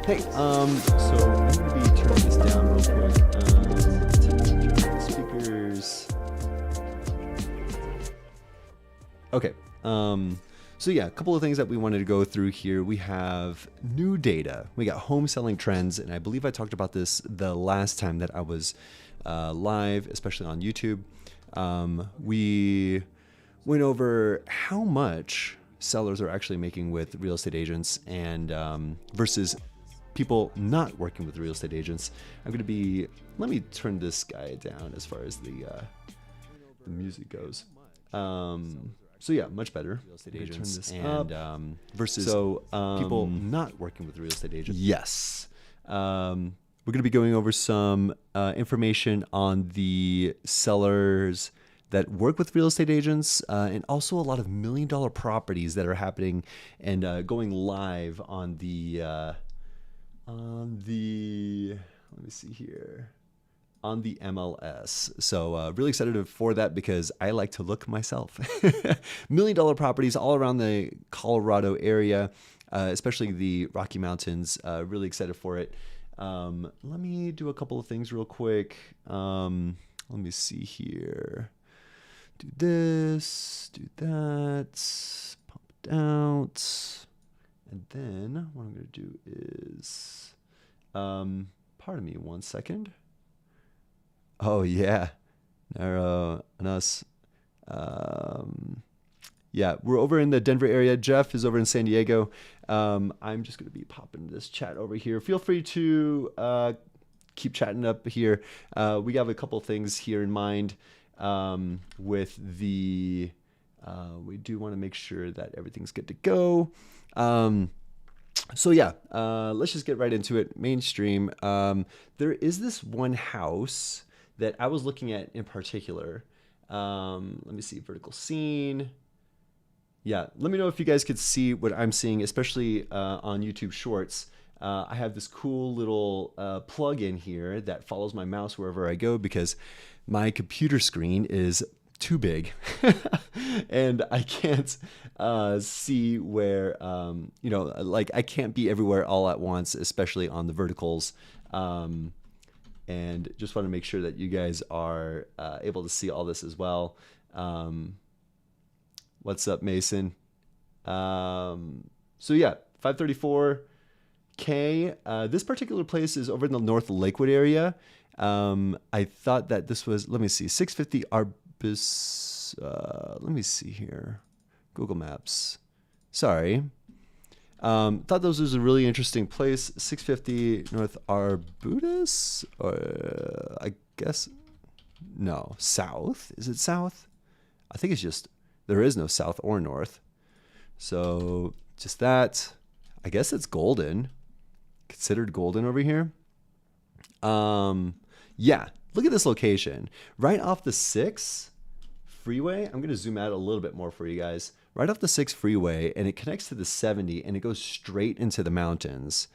So I'm going to be turning this down real quick. Speakers. Okay. So yeah, a couple of things that we wanted to go through here. We have new data. We got home selling trends, and I believe I talked about this the last time that I was live, especially on YouTube. We went over how much sellers are actually making with real estate agents and versus people not working with real estate agents. I'm going to be, let me turn this guy down as far as the music goes. So yeah, much better. Real estate agents and versus people not working with real estate agents. Yes. We're going to be going over some information on the sellers that work with real estate agents and also a lot of $1 million properties that are happening and going live on the let me see here, on the MLS. So really excited for that because I like to look myself. $1 million properties all around the Colorado area, especially the Rocky Mountains. Really excited for it. Let me do a couple of things real quick. Let me see here. Do this, do that, pump it out. And then what I'm going to do is, pardon me 1 second. Oh yeah, Naro and us. Yeah, we're over in the Denver area. Jeff is over in San Diego. I'm just going to be popping this chat over here. Feel free to keep chatting up here. We have a couple things here in mind with the. We do want to make sure that everything's good to go. So yeah, let's just get right into it. Mainstream. There is this one house that I was looking at in particular. Let me see, vertical scene. Yeah, let me know if you guys could see what I'm seeing, especially on YouTube Shorts. I have this cool little plug-in here that follows my mouse wherever I go because my computer screen is too big and I can't see where, like I can't be everywhere all at once, especially on the verticals. And just want to make sure that you guys are able to see all this as well. What's up, Mason? So yeah, 534K. This particular place is over in the North Lakewood area. I thought that this was, let me see, 650 Arbus. Let me see here. Google Maps. Sorry. Thought this was a really interesting place. 650 North Arbutus? I guess, no, south. Is it south? I think it's just, there is no south or north. So just that. I guess it's golden. Considered golden over here. Yeah, look at this location. Right off the 6 freeway. I'm going to zoom out a little bit more for you guys. Right off the 6 freeway, and it connects to the 70, and it goes straight into the mountains.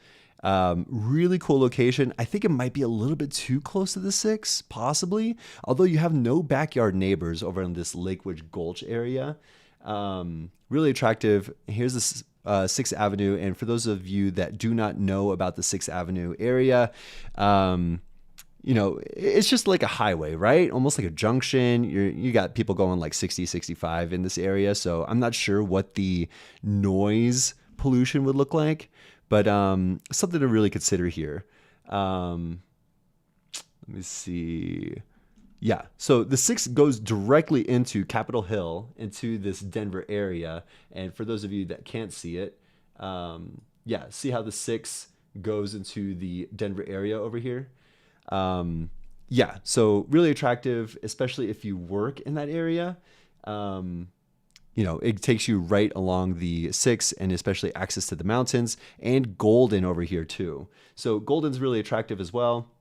Really cool location. I think it might be a little bit too close to the 6, possibly. Although you have no backyard neighbors over in this Lakewood Gulch area. Really attractive. Here's this 6th Avenue, and for those of you that do not know about the 6th Avenue area, it's just like a highway, right? Almost like a junction. You got people going like 60, 65 in this area. So I'm not sure what the noise pollution would look like, but something to really consider here. Let me see. Yeah, so the 6 goes directly into Capitol Hill, into this Denver area. And for those of you that can't see it, yeah, see how the 6 goes into the Denver area over here? Yeah, so really attractive, especially if you work in that area. It takes you right along the 6 and especially access to the mountains and Golden over here too. So Golden's really attractive as well.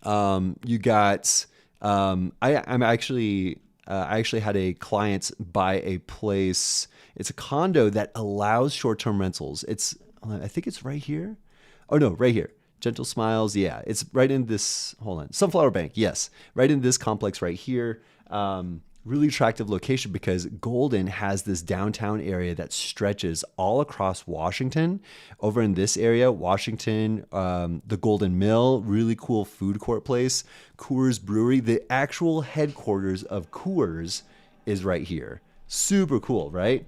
You got, I actually had a client buy a place. It's a condo that allows short-term rentals. I think it's right here. Oh no, right here. Gentle Smiles. Yeah, it's right in this, hold on. Sunflower Bank. Yes. Right in this complex right here. really attractive location because Golden has this downtown area that stretches all across Washington. Over in this area, Washington, the Golden Mill, really cool food court place, Coors Brewery, the actual headquarters of Coors is right here. Super cool, right?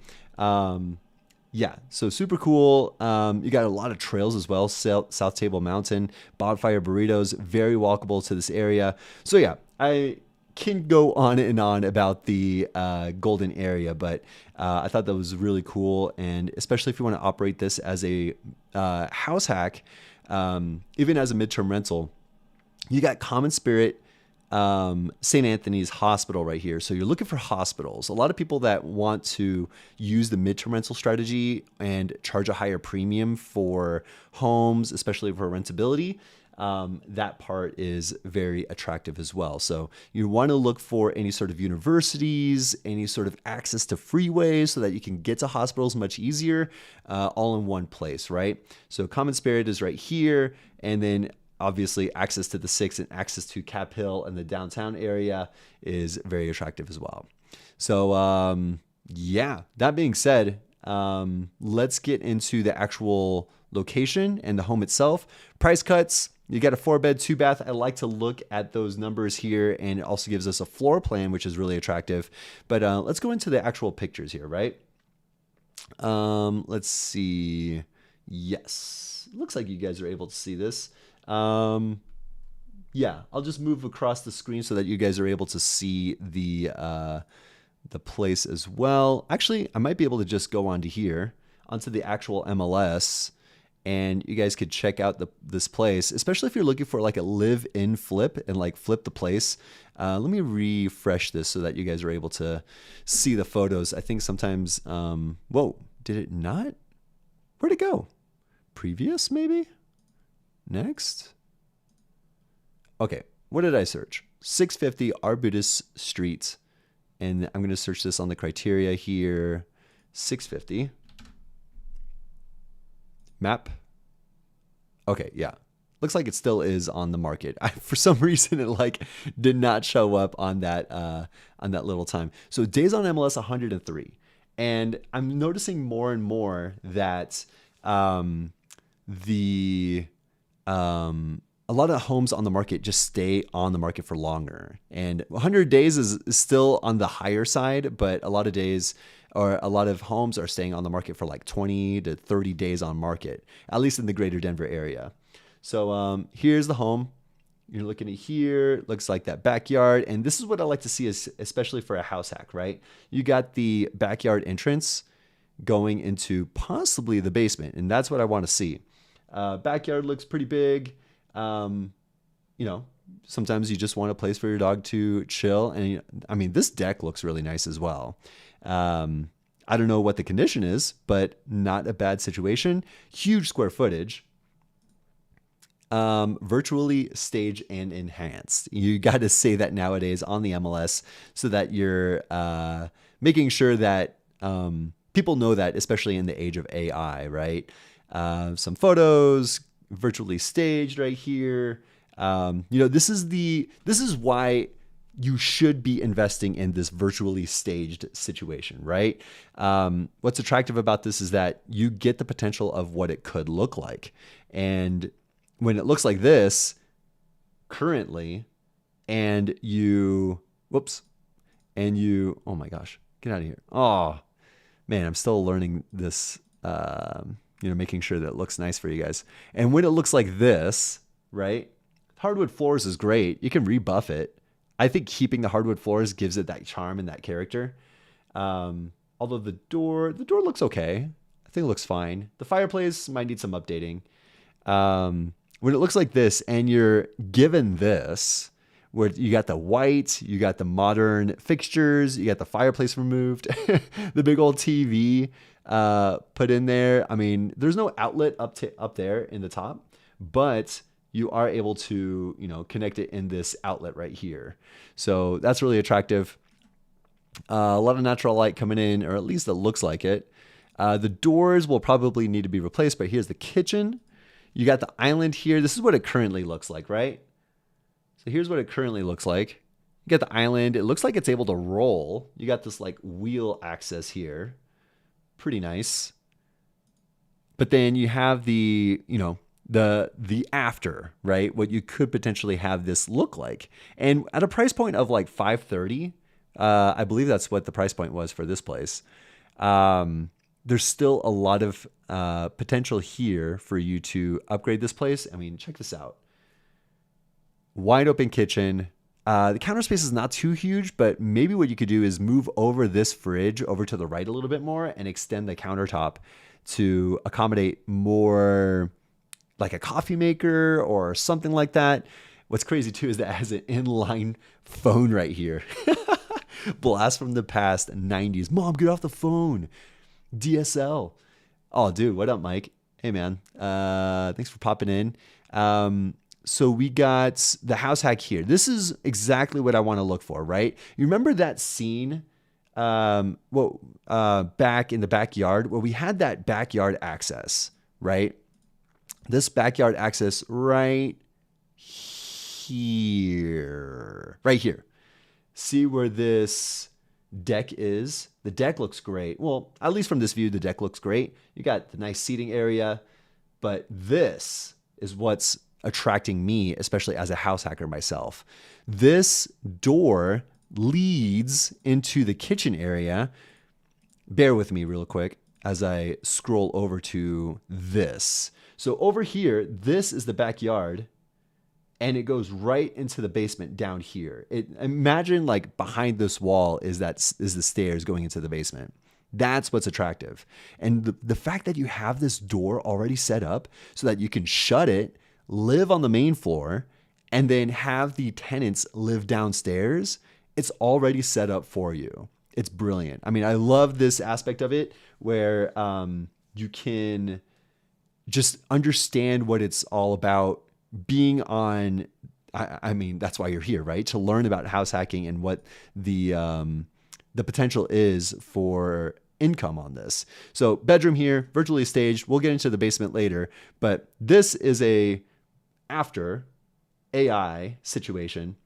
Yeah, so super cool. You got a lot of trails as well. South Table Mountain, Bonfire Burritos, very walkable to this area. So yeah, I can go on and on about the Golden area, but I thought that was really cool. And especially if you want to operate this as a house hack, even as a midterm rental, you got Common Spirit, St. Anthony's Hospital right here. So you're looking for hospitals. A lot of people that want to use the midterm rental strategy and charge a higher premium for homes, especially for rentability, that part is very attractive as well. So you want to look for any sort of universities, any sort of access to freeways so that you can get to hospitals much easier, all in one place, right? So Common Spirit is right here. And then obviously access to the 6 and access to Cap Hill and the downtown area is very attractive as well. So yeah, that being said, let's get into the actual location and the home itself. Price cuts, you got a 4-bed, 2-bath. I like to look at those numbers here, and it also gives us a floor plan, which is really attractive. But let's go into the actual pictures here, right? Let's see. Yes, looks like you guys are able to see this. Yeah, I'll just move across the screen so that you guys are able to see the place as well. Actually, I might be able to just go onto here, onto the actual MLS, and you guys could check out this place, especially if you're looking for like a live-in flip and like flip the place. Let me refresh this so that you guys are able to see the photos. I think sometimes, whoa, did it not? Where'd it go? Previous, maybe? Next. Okay, what did I search? 650 Arbutus Street. And I'm going to search this on the criteria here. 650. Map. Okay, yeah. Looks like it still is on the market. For some reason, it like did not show up on that little time. So days on MLS 103. And I'm noticing more and more that a lot of homes on the market just stay on the market for longer. And 100 days is still on the higher side, but a lot of days or a lot of homes are staying on the market for like 20 to 30 days on market, at least in the greater Denver area. So here's the home. You're looking at here, looks like that backyard. And this is what I like to see, especially for a house hack, right? You got the backyard entrance going into possibly the basement. And that's what I want to see. Backyard looks pretty big. You know, sometimes you just want a place for your dog to chill. And I mean, this deck looks really nice as well. I don't know what the condition is, but not a bad situation. Huge square footage. Virtually staged and enhanced. You got to say that nowadays on the MLS so that you're making sure that people know that, especially in the age of AI, right? Some photos, virtually staged right here. This is why you should be investing in this virtually staged situation, right? What's attractive about this is that you get the potential of what it could look like. And when it looks like this currently, and you, oh my gosh, get out of here. Oh man, I'm still learning this, making sure that it looks nice for you guys. And when it looks like this, right? Hardwood floors is great. You can rebuff it. I think keeping the hardwood floors gives it that charm and that character. Although the door looks okay. I think it looks fine. The fireplace might need some updating. When it looks like this and you're given this, where you got the white, you got the modern fixtures, you got the fireplace removed, the big old TV put in there. I mean, there's no outlet up there in the top, but you are able to, connect it in this outlet right here. So that's really attractive. A lot of natural light coming in, or at least it looks like it. The doors will probably need to be replaced, but here's the kitchen. You got the island here. This is what it currently looks like, right? So here's what it currently looks like. You got the island. It looks like it's able to roll. You got this like wheel access here. Pretty nice. But then you have the, the after, right? What you could potentially have this look like. And at a price point of like 530, I believe that's what the price point was for this place. There's still a lot of potential here for you to upgrade this place. I mean, check this out. Wide open kitchen. The counter space is not too huge, but maybe what you could do is move over this fridge over to the right a little bit more and extend the countertop to accommodate more like a coffee maker or something like that. What's crazy too is that it has an inline phone right here. Blast from the past 90s. Mom, get off the phone. DSL. Oh, dude, what up, Mike? Hey, man. Thanks for popping in. So we got the house hack here. This is exactly what I want to look for, right? You remember that scene back in the backyard where we had that backyard access, right? This backyard access right here. See where this deck is? The deck looks great. Well, at least from this view, the deck looks great. You got the nice seating area, but this is what's attracting me, especially as a house hacker myself. This door leads into the kitchen area. Bear with me real quick as I scroll over to this. So over here, this is the backyard, and it goes right into the basement down here. Imagine like behind this wall is the stairs going into the basement. That's what's attractive. And the fact that you have this door already set up so that you can shut it, live on the main floor, and then have the tenants live downstairs, it's already set up for you. It's brilliant. I mean, I love this aspect of it where you can just understand what it's all about being on. I mean, that's why you're here, right? To learn about house hacking and what the potential is for income on this. So bedroom here, virtually staged. We'll get into the basement later, but this is a after AI situation.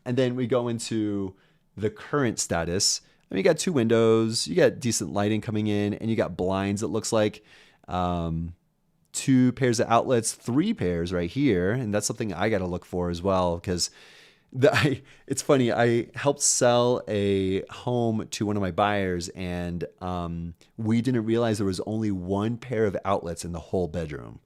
And then we go into the current status. I mean, you got 2 windows, you got decent lighting coming in, and you got blinds, it looks like. 2 pairs of outlets, 3 pairs right here. And that's something I got to look for as well, because it's funny. I helped sell a home to one of my buyers, and we didn't realize there was only 1 pair of outlets in the whole bedroom.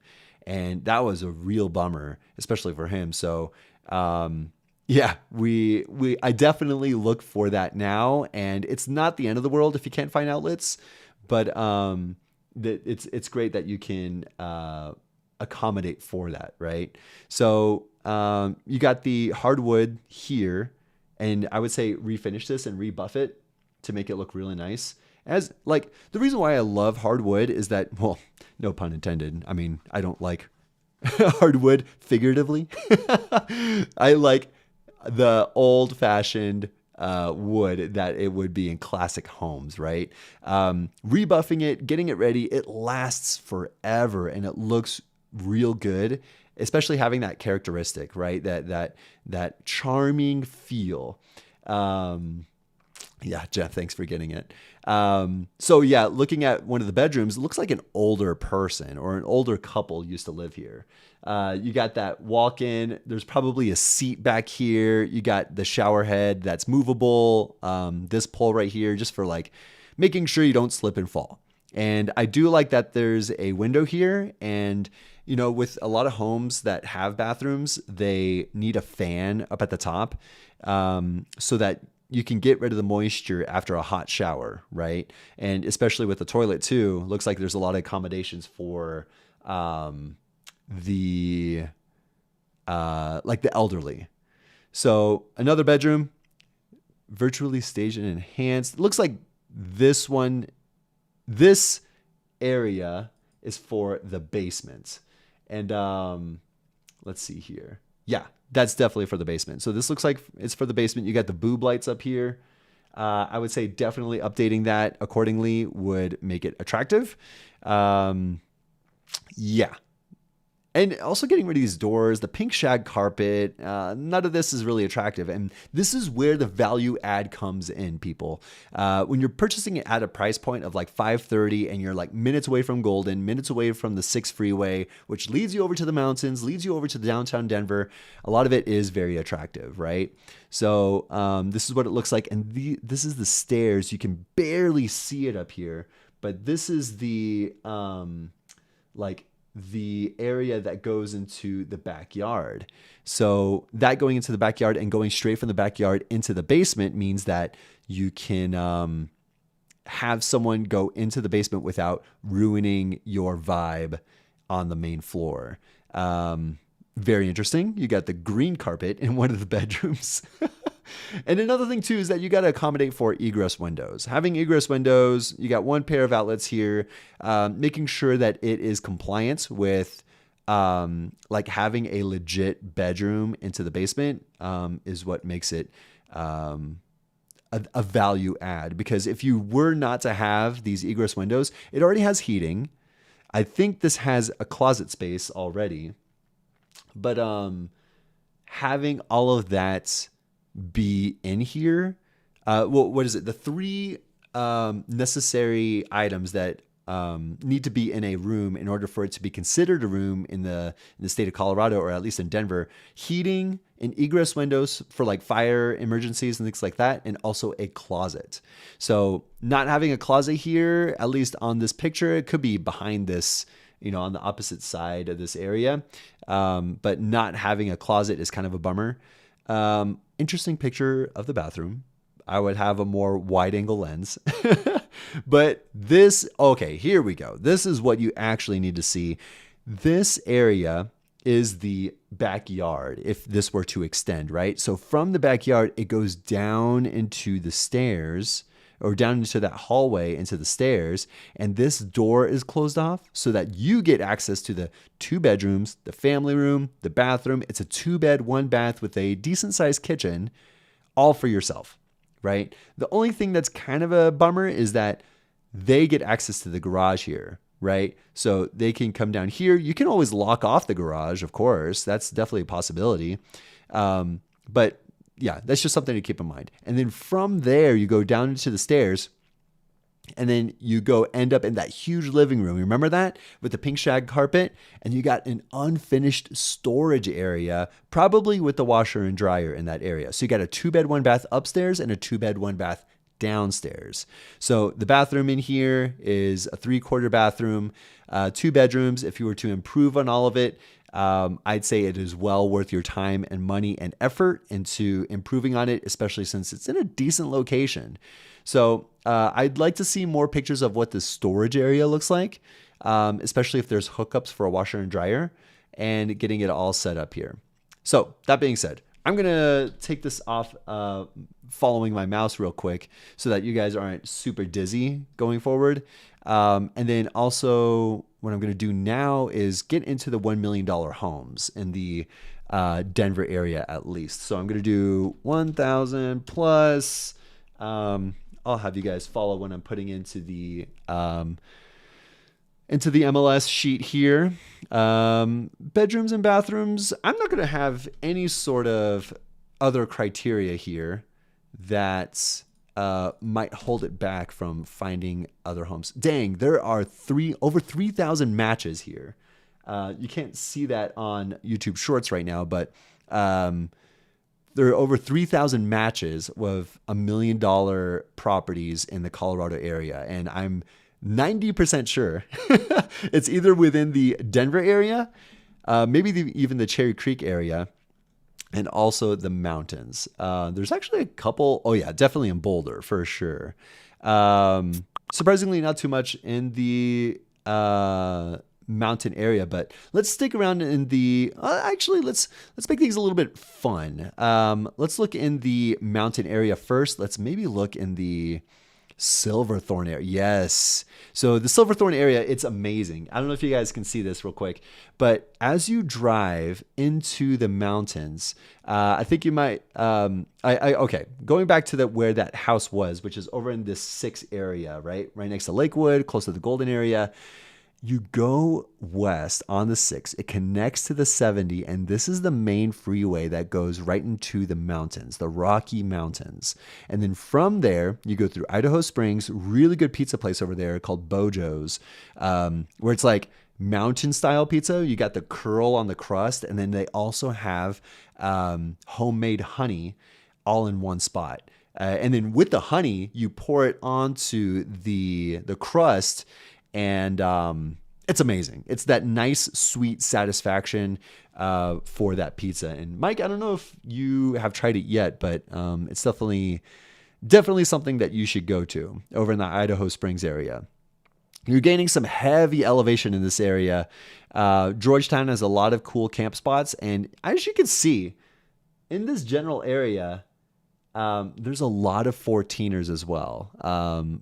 And that was a real bummer, especially for him. So, yeah, I definitely look for that now, and it's not the end of the world if you can't find outlets, but it's great that you can accommodate for that, right? So you got the hardwood here, and I would say refinish this and rebuff it to make it look really nice. As like the reason why I love hardwood is that, well, no pun intended. I mean, I don't like hardwood figuratively. I like the old-fashioned wood that it would be in classic homes, right? Rebuffing it, getting it ready, it lasts forever and it looks real good, especially having that characteristic, right? That charming feel. Yeah, Jeff, thanks for getting it. So yeah, looking at one of the bedrooms, it looks like an older person or an older couple used to live here. You got that walk-in. There's probably a seat back here. You got the shower head that's movable. This pole right here, just for like making sure you don't slip and fall. And I do like that there's a window here. And, you know, with a lot of homes that have bathrooms, they need a fan up at the top so that you can get rid of the moisture after a hot shower, right? And especially with the toilet too, looks like there's a lot of accommodations for the elderly. So another bedroom, virtually staged and enhanced. It looks like this area is for the basement. And let's see here. Yeah, that's definitely for the basement. So this looks like it's for the basement. You got the boob lights up here. I would say definitely updating that accordingly would make it attractive. Yeah. And also getting rid of these doors, the pink shag carpet, none of this is really attractive. And this is where the value add comes in, people. When you're purchasing it at a price point of like 530 and you're like minutes away from Golden, minutes away from the 6 freeway, which leads you over to the mountains, leads you over to downtown Denver, a lot of it is very attractive, right? So this is what it looks like. And this is the stairs. You can barely see it up here, but this is the like the area that goes into the backyard. So that going into the backyard and going straight from the backyard into the basement means that you can have someone go into the basement without ruining your vibe on the main floor. Very interesting. You got the green carpet in one of the bedrooms. And another thing too is that you got to accommodate for egress windows. Having egress windows, you got one pair of outlets here, making sure that it is compliant with like having a legit bedroom into the basement is what makes it a value add. Because if you were not to have these egress windows, it already has heating. I think this has a closet space already, but having all of that be in here. What is it? The three necessary items that need to be in a room in order for it to be considered a room in the state of Colorado, or at least in Denver: heating and egress windows for like fire emergencies and things like that, and also a closet. So not having a closet here, at least on this picture, it could be behind this, on the opposite side of this area. But not having a closet is kind of a bummer. Interesting picture of the bathroom. I would have a more wide angle lens. But okay, here we go. This is what you actually need to see. This area is the backyard if this were to extend, right? So from the backyard, it goes down into the stairs, or down into that hallway into the stairs. And this door is closed off so that you get access to the 2 bedrooms, the family room, the bathroom. It's a 2-bed, 1-bath with a decent sized kitchen, all for yourself, right? The only thing that's kind of a bummer is that they get access to the garage here, right? So they can come down here. You can always lock off the garage, of course. That's definitely a possibility. But yeah, that's just something to keep in mind. And then from there, you go down into the stairs, and then you end up in that huge living room. You remember that? With the pink shag carpet, and you got an unfinished storage area, probably with the washer and dryer in that area. So you got a 2-bed, 1-bath upstairs and a 2-bed, 1-bath downstairs. So the bathroom in here is a 3/4 bathroom, 2 bedrooms. If you were to improve on all of it, I'd say it is well worth your time and money and effort into improving on it, especially since it's in a decent location. So I'd like to see more pictures of what the storage area looks like, especially if there's hookups for a washer and dryer, and getting it all set up here. So that being said, I'm going to take this off following my mouse real quick so that you guys aren't super dizzy going forward. And then also what I'm going to do now is get into the $1 million homes in the Denver area at least. So I'm going to do 1,000 plus. I'll have you guys follow when I'm putting into the MLS sheet here. Bedrooms and bathrooms. I'm not going to have any sort of other criteria here that might hold it back from finding other homes. Dang, there are over 3,000 matches here. You can't see that on YouTube Shorts right now, but there are over 3,000 matches with $1 million properties in the Colorado area, and I'm 90% sure it's either within the Denver area, maybe even the Cherry Creek area, and also the mountains. There's actually a couple. Oh yeah, definitely in Boulder for sure. Surprisingly, not too much in the mountain area, but let's stick around in the. Actually, let's make things a little bit fun. Let's look in the mountain area first. Let's maybe look in the Silverthorne area. Yes. So the Silverthorne area, it's amazing. I don't know if you guys can see this real quick, but as you drive into the mountains, I think you might, okay, going back to where that house was, which is over in this 6 area, right next to Lakewood, close to the Golden area. You go west on the 6, it connects to the 70, and this is the main freeway that goes right into the mountains, the Rocky Mountains. And then from there, you go through Idaho Springs, really good pizza place over there called Bojo's, where it's like mountain style pizza. You got the curl on the crust, and then they also have homemade honey all in one spot. And then with the honey, you pour it onto the crust, and it's amazing. It's that nice, sweet satisfaction for that pizza. And Mike, I don't know if you have tried it yet, but it's definitely something that you should go to over in the Idaho Springs area. You're gaining some heavy elevation in this area. Georgetown has a lot of cool camp spots, and as you can see in this general area, there's a lot of 14ers as well.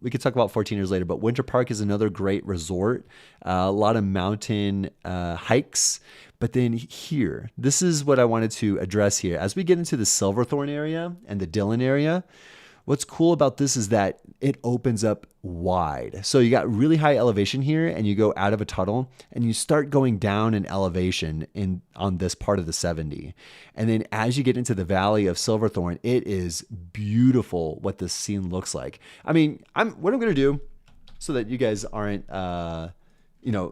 We could talk about 14ers later, but Winter Park is another great resort. A lot of mountain hikes. But then here, this is what I wanted to address here. As we get into the Silverthorne area and the Dillon area, what's cool about this is that it opens up wide. So you got really high elevation here, and you go out of a tunnel and you start going down in elevation on this part of the 70. And then as you get into the valley of Silverthorne, it is beautiful what this scene looks like. I mean, what I'm going to do so that you guys aren't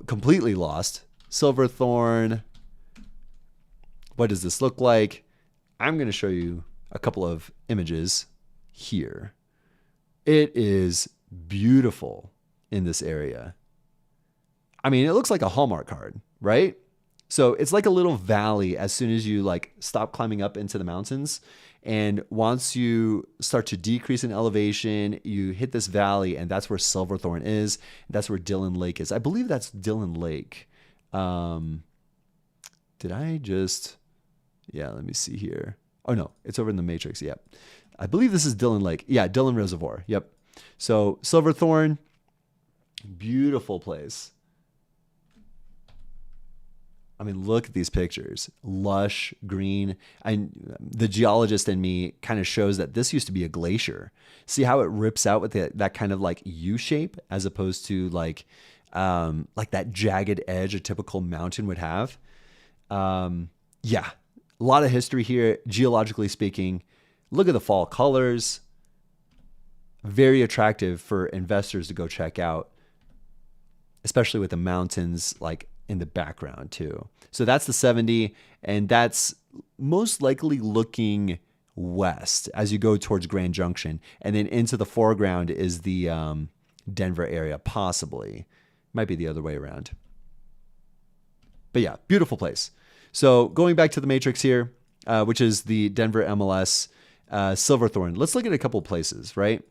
completely lost. Silverthorne, what does this look like? I'm going to show you a couple of images here. It is beautiful in this area. I mean, it looks like a Hallmark card, right? So it's like a little valley as soon as you like stop climbing up into the mountains. And once you start to decrease in elevation, you hit this valley, and that's where Silverthorne is. That's where Dillon Lake is. I believe that's Dillon Lake. Let me see here. Oh no, it's over in the Matrix. Yep. I believe this is Dillon Lake. Yeah, Dillon Reservoir. Yep. So Silverthorne, beautiful place. I mean, look at these pictures. Lush, green. The geologist in me kind of shows that this used to be a glacier. See how it rips out with that kind of like U shape as opposed to like that jagged edge a typical mountain would have. Yeah, a lot of history here, geologically speaking. Look at the fall colors. Very attractive for investors to go check out, especially with the mountains like in the background too. So that's the 70, and that's most likely looking west as you go towards Grand Junction, and then into the foreground is the Denver area, possibly. Might be the other way around. But yeah, beautiful place. So going back to the Matrix here, which is the Denver MLS, Silverthorne. Let's look at a couple places, right?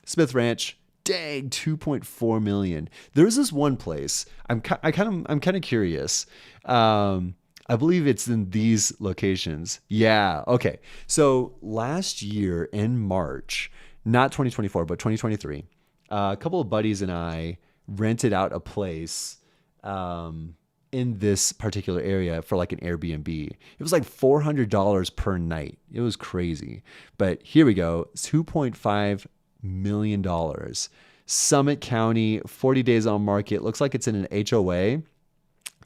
Smith Ranch, dang, 2.4 million. There's this one place. I'm kind of curious. I believe it's in these locations. Yeah. Okay. So last year in March, not 2024, but 2023, a couple of buddies and I rented out a place in this particular area for like an Airbnb. It was like $400 per night. It was crazy. But here we go. $2.5 million. Summit County, 40 days on market. Looks like it's in an HOA.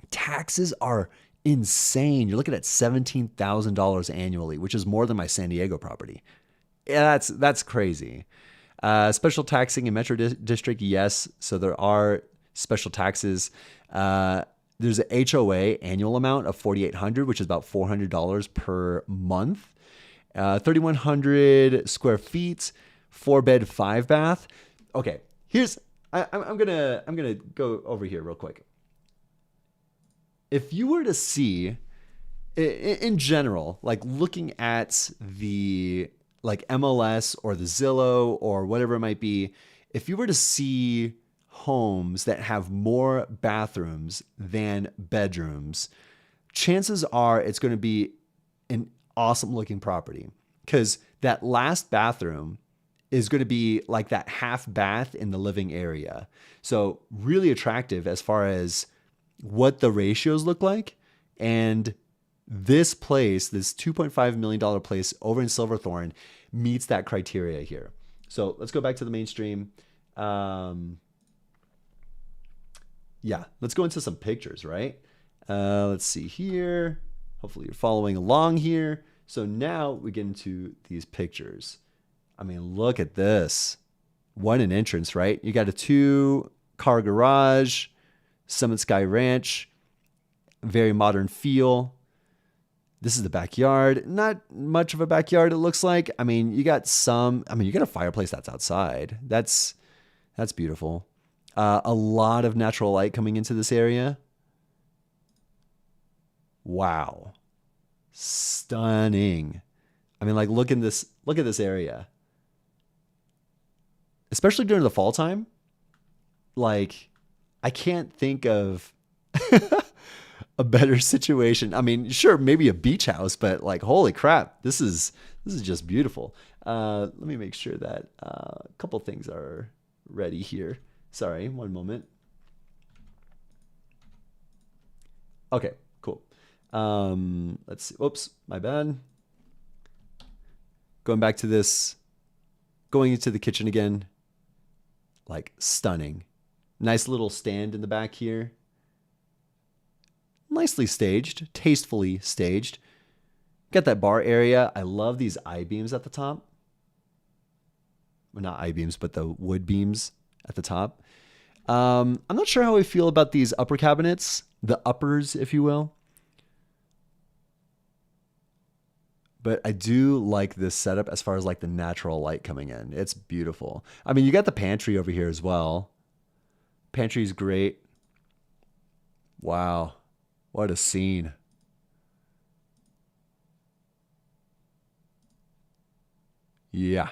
Taxes are insane. You're looking at $17,000 annually, which is more than my San Diego property. Yeah, that's crazy. Special taxing in Metro District, yes. So there are special taxes. There's an HOA annual amount of $4,800, which is about $400 per month. 3,100 square feet, 4-bed, 5-bath. Okay, I'm gonna go over here real quick. If you were to see, in general, like looking at the like MLS or the Zillow or whatever it might be, if you were to see homes that have more bathrooms than bedrooms, chances are it's going to be an awesome looking property, because that last bathroom is going to be like that half bath in the living area. So really attractive as far as what the ratios look like. And this place, this $2.5 million place over in Silverthorne, meets that criteria here. So let's go back to the mainstream. Yeah, let's go into some pictures, right? Let's see here. Hopefully you're following along here. So now we get into these pictures. I mean, look at this. What an entrance, right? You got a 2-car garage, Summit Sky Ranch, very modern feel. This is the backyard. Not much of a backyard, it looks like. I mean, you got a fireplace that's outside. That's beautiful. A lot of natural light coming into this area. Wow. Stunning. I mean, like look at this area. Especially during the fall time. Like I can't think of a better situation. I mean, sure, maybe a beach house, but like holy crap, this is just beautiful. Let me make sure that a couple things are ready here. Sorry, one moment. Okay, cool. Let's see. Oops, my bad. Going back to this, going into the kitchen again. Like stunning. Nice little stand in the back here. Nicely staged, tastefully staged. Got that bar area. I love these I-beams at the top. Well, not I-beams, but the wood beams at the top. I'm not sure how I feel about these upper cabinets, the uppers, if you will. But I do like this setup as far as like the natural light coming in. It's beautiful. I mean, you got the pantry over here as well. Pantry's great. Wow. What a scene. Yeah.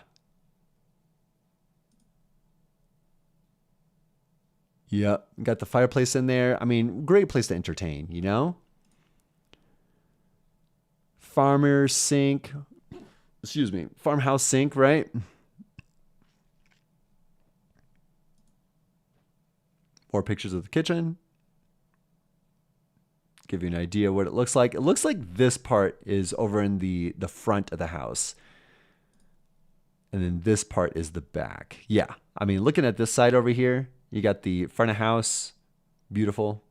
Yep. Got the fireplace in there. I mean, great place to entertain, you know? Farmer sink. Excuse me. Farmhouse sink, right? More pictures of the kitchen. Give you an idea what it looks like. It looks like this part is over in the front of the house. And then this part is the back. Yeah. I mean, looking at this side over here, you got the front of house. Beautiful.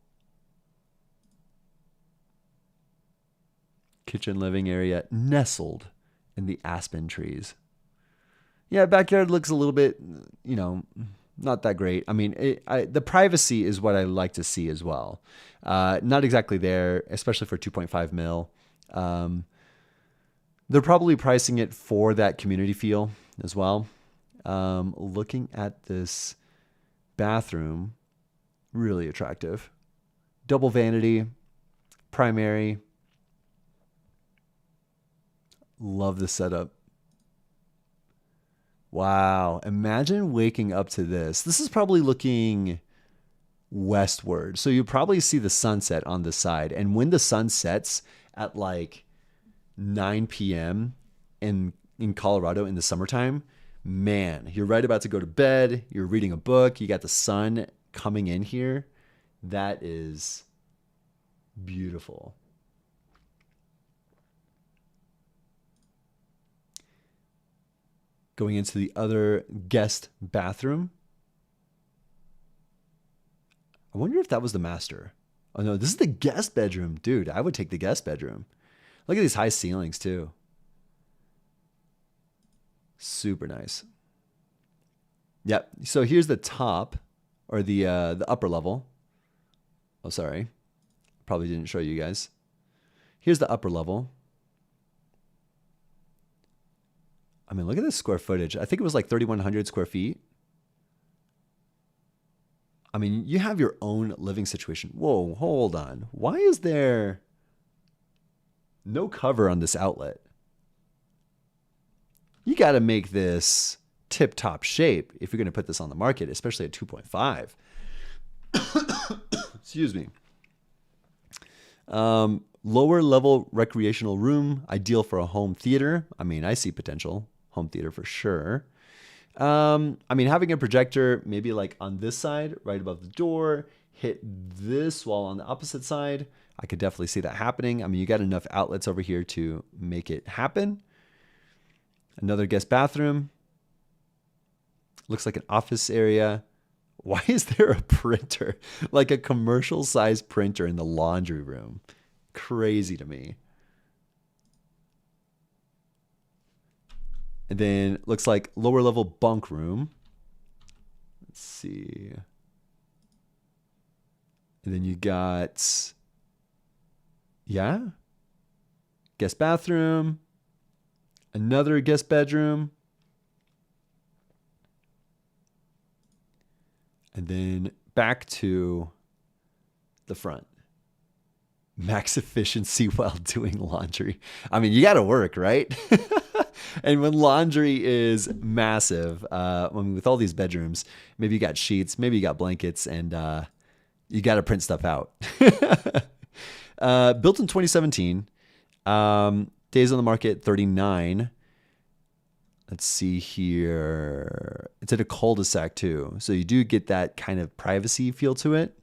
Kitchen living area nestled in the aspen trees. Yeah, backyard looks a little bit, not that great. I mean, the privacy is what I like to see as well. Not exactly there, especially for 2.5 mil. They're probably pricing it for that community feel as well. Looking at this bathroom, really attractive. Double vanity, primary. Love the setup. Wow. Imagine waking up to this. This is probably looking westward. So you probably see the sunset on this side. And when the sun sets at like 9 p.m. in Colorado in the summertime, man, you're right about to go to bed. You're reading a book. You got the sun coming in here. That is beautiful. Going into the other guest bathroom. I wonder if that was the master. Oh no, this is the guest bedroom. Dude, I would take the guest bedroom. Look at these high ceilings too. Super nice. Yep. So here's the top or the upper level. Oh, sorry. Probably didn't show you guys. Here's the upper level. I mean, look at this square footage. I think it was like 3,100 square feet. I mean, you have your own living situation. Whoa, hold on. Why is there no cover on this outlet? You got to make this tip-top shape if you're going to put this on the market, especially at 2.5. Excuse me. Lower level recreational room, ideal for a home theater. I mean, I see potential. Home theater for sure. I mean, having a projector maybe like on this side, right above the door, hit this wall on the opposite side. I could definitely see that happening. I mean, you got enough outlets over here to make it happen. Another guest bathroom. Looks like an office area. Why is there a printer, like a commercial sized printer in the laundry room? Crazy to me. And then looks like lower level bunk room. Let's see. And then you got, yeah, guest bathroom, another guest bedroom, and then back to the front. Max efficiency while doing laundry. I mean, you got to work, right? And when laundry is massive, with all these bedrooms, maybe you got sheets, maybe you got blankets, and you got to print stuff out. Built in 2017. Days on the market, 39. Let's see here. It's at a cul-de-sac too. So you do get that kind of privacy feel to it.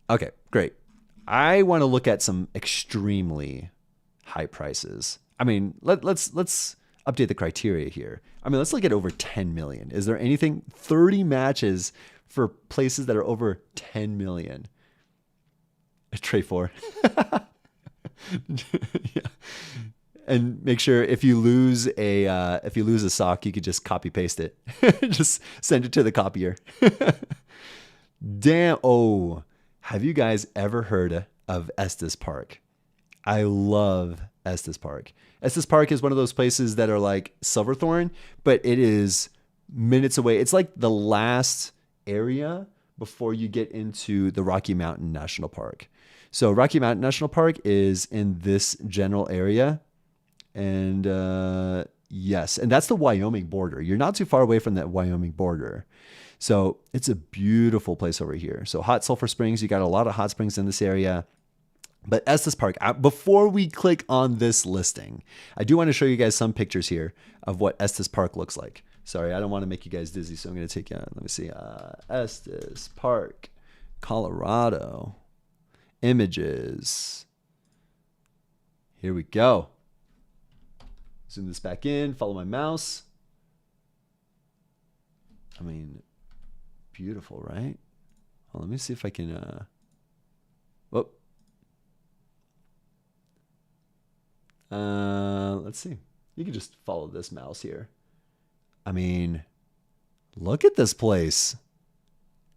Okay, great. I want to look at some extremely high prices. I mean, let's update the criteria here. I mean, let's look at over 10 million. Is there anything 30 matches for places that are over 10 million? Tray 4. Yeah. And make sure if you lose a sock, you could just copy paste it. Just send it to the copier. Damn. Oh, have you guys ever heard of Estes Park? I love Estes Park. Estes Park is one of those places that are like Silverthorne, but it is minutes away. It's like the last area before you get into the Rocky Mountain National Park. So Rocky Mountain National Park is in this general area. And yes, and that's the Wyoming border. You're not too far away from that Wyoming border. So it's a beautiful place over here. So Hot Sulphur Springs, you got a lot of hot springs in this area. But Estes Park, before we click on this listing, I do want to show you guys some pictures here of what Estes Park looks like. Sorry, I don't want to make you guys dizzy, so I'm going to take you, let me see, Estes Park, Colorado, images. Here we go. Zoom this back in, follow my mouse. I mean, beautiful, right? Well, let me see if I can, whoop. Let's see. You can just follow this mouse here. I mean, look at this place.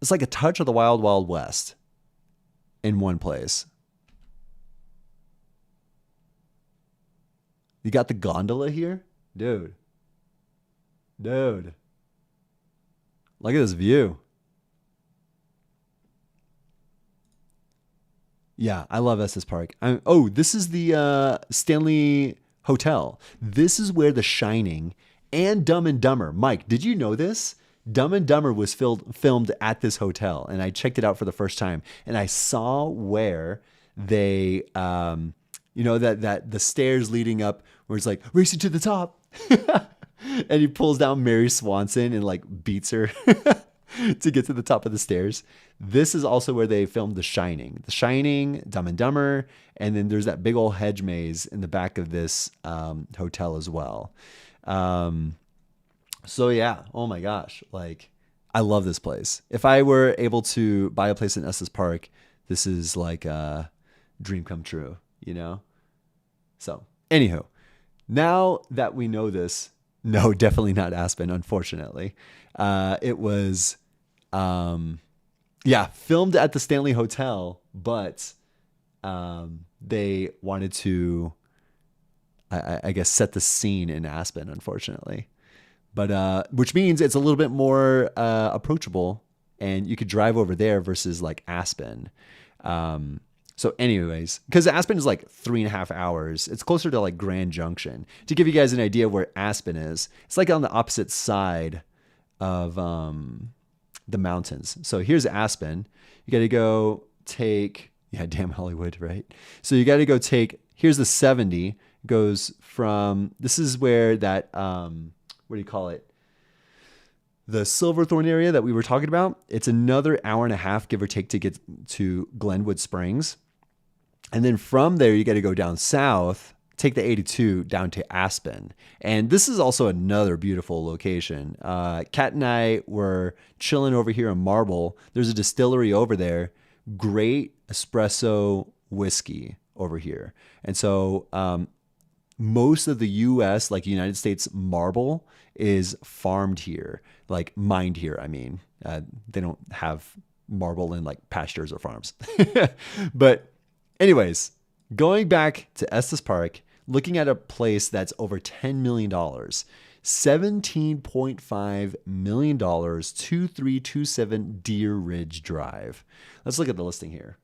It's like a touch of the Wild Wild West in one place. You got the gondola here? Dude. Look at this view. Yeah, I love Estes Park. This is the Stanley Hotel. This is where The Shining and Dumb and Dumber. Mike, did you know this? Dumb and Dumber was filmed at this hotel, and I checked it out for the first time, and I saw where they, that the stairs leading up, where it's like racing to the top, and he pulls down Mary Swanson and like beats her to get to the top of the stairs. This is also where they filmed The Shining. The Shining, Dumb and Dumber, and then there's that big old hedge maze in the back of this hotel as well. So yeah, oh my gosh, like I love this place. If I were able to buy a place in Estes Park, this is like a dream come true, you know? So anywho, now that we know this, no, definitely not Aspen, unfortunately. It was, filmed at the Stanley Hotel, but they wanted to, I guess, set the scene in Aspen, unfortunately. But which means it's a little bit more approachable, and you could drive over there versus like Aspen. So anyways, because Aspen is like 3.5 hours, it's closer to like Grand Junction. To give you guys an idea of where Aspen is, it's like on the opposite side of the mountains. So here's Aspen. You got to go take, damn Hollywood, right? So you got to go take, here's the 70, goes from, this is where that, what do you call it? The Silverthorne area that we were talking about. It's another 1.5 hours, give or take, to get to Glenwood Springs. And then from there, you got to go down south take the 82 down to Aspen. And this is also another beautiful location. Kat and I were chilling over here in Marble. There's a distillery over there. Great espresso whiskey over here. And so most of the US, like United States marble, is farmed here, like mined here. I mean, they don't have marble in like pastures or farms. But anyways, going back to Estes Park, looking at a place that's over $10 million, $17.5 million, 2327 Deer Ridge Drive. Let's look at the listing here.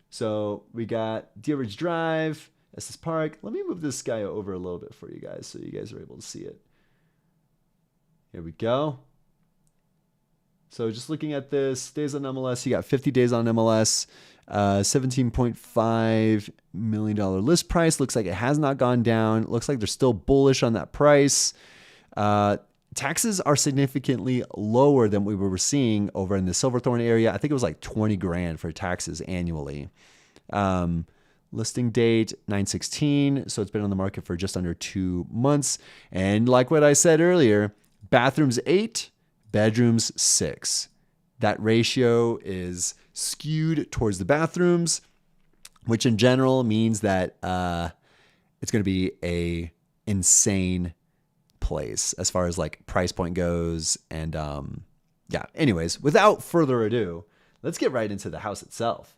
So we got Deer Ridge Drive, Estes Park. Let me move this guy over a little bit for you guys so you guys are able to see it. Here we go. So just looking at this, days on MLS, you got 50 days on MLS, $17.5 million list price. Looks like it has not gone down. Looks like they're still bullish on that price. Taxes are significantly lower than we were seeing over in the Silverthorne area. I think it was like 20 grand for taxes annually. Listing date 9/16, so it's been on the market for just under 2 months. And like what I said earlier, bathrooms 8, bedrooms 6. That ratio is skewed towards the bathrooms, which in general means that it's going to be a insane place as far as like price point goes. And yeah, anyways, without further ado, let's get right into the house itself.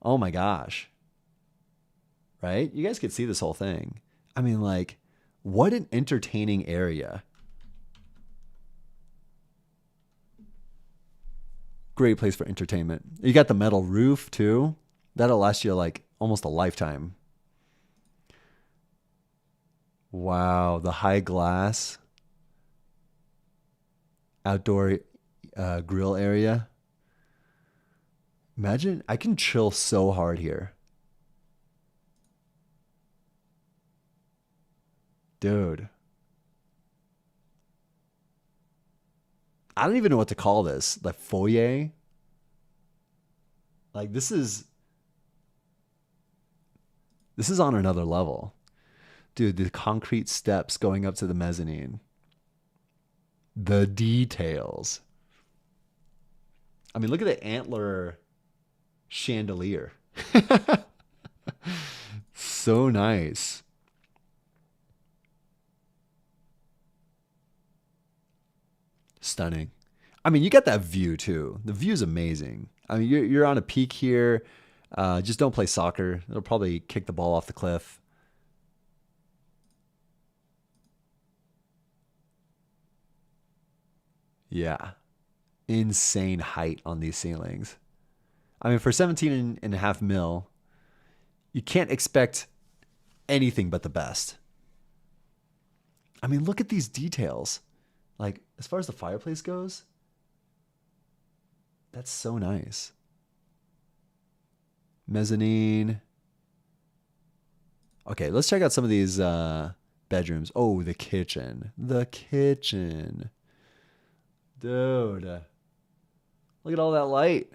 Oh my gosh. Right? You guys could see this whole thing. I mean, like, what an entertaining area. Great place for entertainment. You got the metal roof too. That'll last you like almost a lifetime. Wow, the high glass outdoor grill area. Imagine, I can chill so hard here. Dude. I don't even know what to call this. The foyer. Like this is on another level. Dude, the concrete steps going up to the mezzanine. The details. I mean, look at the antler chandelier. So nice. Stunning. I mean, you got that view too. The view is amazing. I mean, you're on a peak here. Just don't play soccer. It'll probably kick the ball off the cliff. Yeah. Insane height on these ceilings. I mean, for 17 and a half mil, you can't expect anything but the best. I mean, look at these details. Like, as far as the fireplace goes, that's so nice. Mezzanine. Okay, let's check out some of these bedrooms. Oh, the kitchen. The kitchen. Dude. Look at all that light.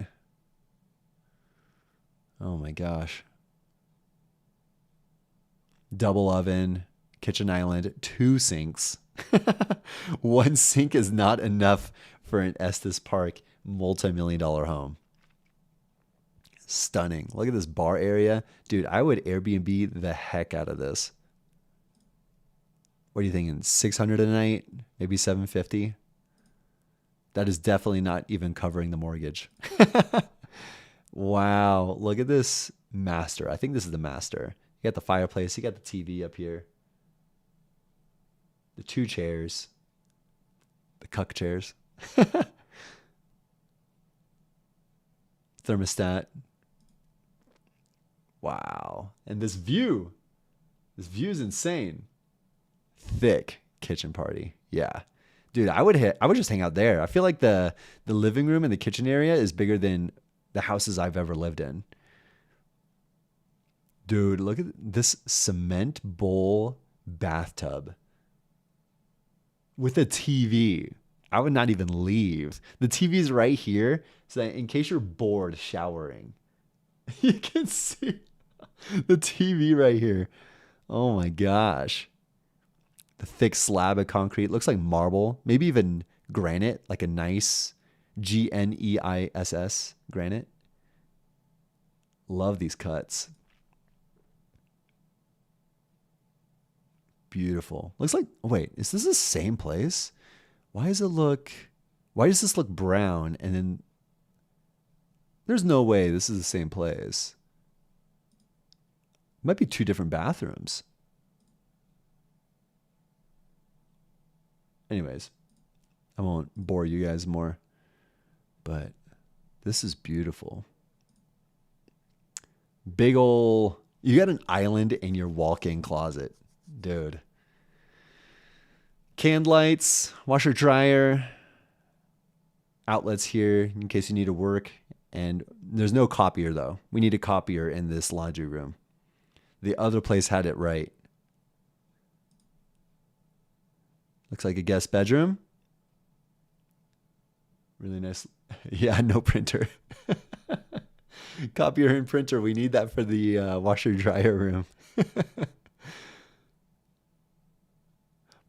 Oh my gosh. Double oven, kitchen island, 2 sinks. 1 sink is not enough for an Estes Park multi-million-dollar home. Stunning. Look at this bar area. Dude, I would Airbnb the heck out of this. What are you thinking? 600 a night? Maybe 750? That is definitely not even covering the mortgage. Wow. Look at this master. I think this is the master. You got the fireplace. You got the TV up here. The 2 chairs. The cuck chairs. Thermostat. Wow. And this view. This view is insane. Thick kitchen party. Yeah. Dude, I would just hang out there. I feel like the living room and the kitchen area is bigger than the houses I've ever lived in. Dude, look at this cement bowl bathtub with a TV. I would not even leave. The TV's right here, so that in case you're bored showering, you can see the TV right here. Oh my gosh. The thick slab of concrete looks like marble, maybe even granite, like a nice Gneiss granite. Love these cuts. Beautiful. Looks like, oh wait, is this the same place? Why does it look, why does this look brown and then there's no way this is the same place. Might be two different bathrooms. Anyways, I won't bore you guys more, but this is beautiful. Big ol', you got an island in your walk-in closet, dude. Canned lights, washer dryer, outlets here in case you need to work. And there's no copier though. We need a copier in this laundry room. The other place had it right. Looks like a guest bedroom. Really nice. Yeah, no printer. Copier and printer. We need that for the washer dryer room.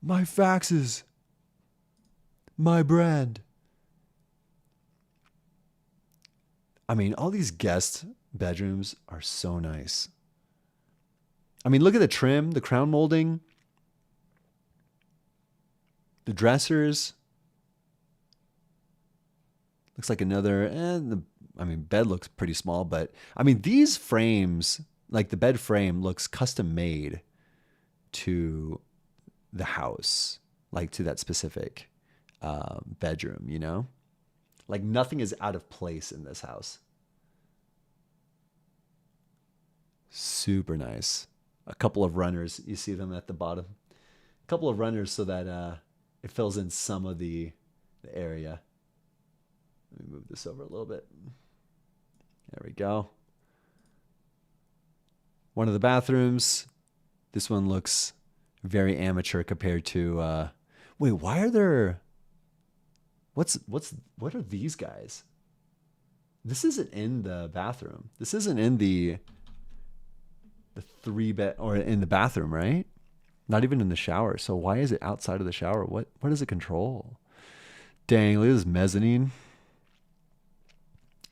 My faxes. My brand. I mean, all these guest bedrooms are so nice. I mean, look at the trim, the crown molding, the dressers. Looks like another, bed looks pretty small, but I mean, these frames, like the bed frame looks custom made to the house, like to that specific bedroom, you know? Like nothing is out of place in this house. Super nice. A couple of runners, you see them at the bottom. A couple of runners so that it fills in some of the area. Let me move this over a little bit. There we go. One of the bathrooms. This one looks very amateur compared to wait, why are there what are these guys? This isn't in the bathroom. This isn't in the 3-bed or in the bathroom, right? Not even in the shower. So why is it outside of the shower? What does it control? Dang, look at this mezzanine.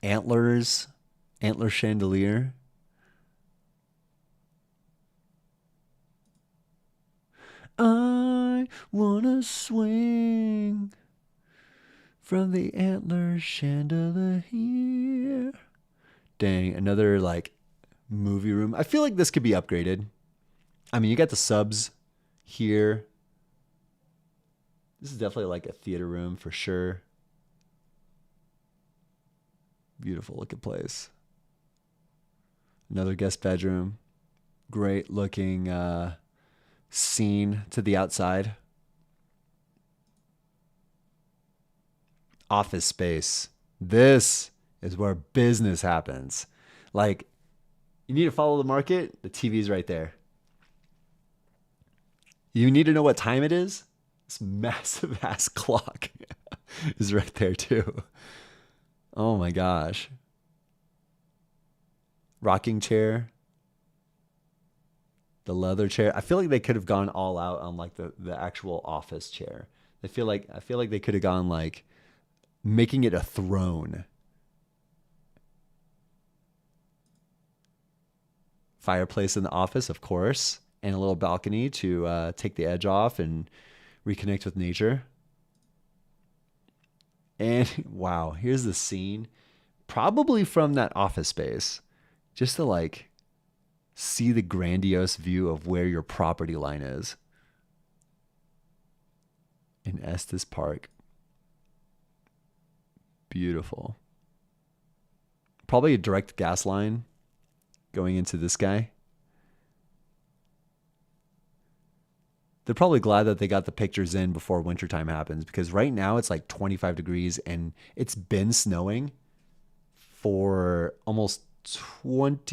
Antlers, antler chandelier. I wanna swing from the antler chandelier. Dang, another like movie room. I feel like this could be upgraded. I mean, you got the subs here. This is definitely like a theater room for sure. Beautiful looking place. Another guest bedroom. Great looking scene to the outside. Office space. This is where business happens. Like, you need to follow the market. The TV's right there. You need to know what time it is. This massive ass clock is right there too. Oh my gosh. Rocking chair. The leather chair. I feel like they could have gone all out on like the actual office chair. I feel like they could have gone like making it a throne. Fireplace in the office, of course, and a little balcony to take the edge off and reconnect with nature. And wow, here's the scene, probably from that office space, just to like see the grandiose view of where your property line is in Estes Park. Beautiful. Probably a direct gas line going into this guy. They're probably glad that they got the pictures in before wintertime happens, because right now it's like 25 degrees and it's been snowing for almost almost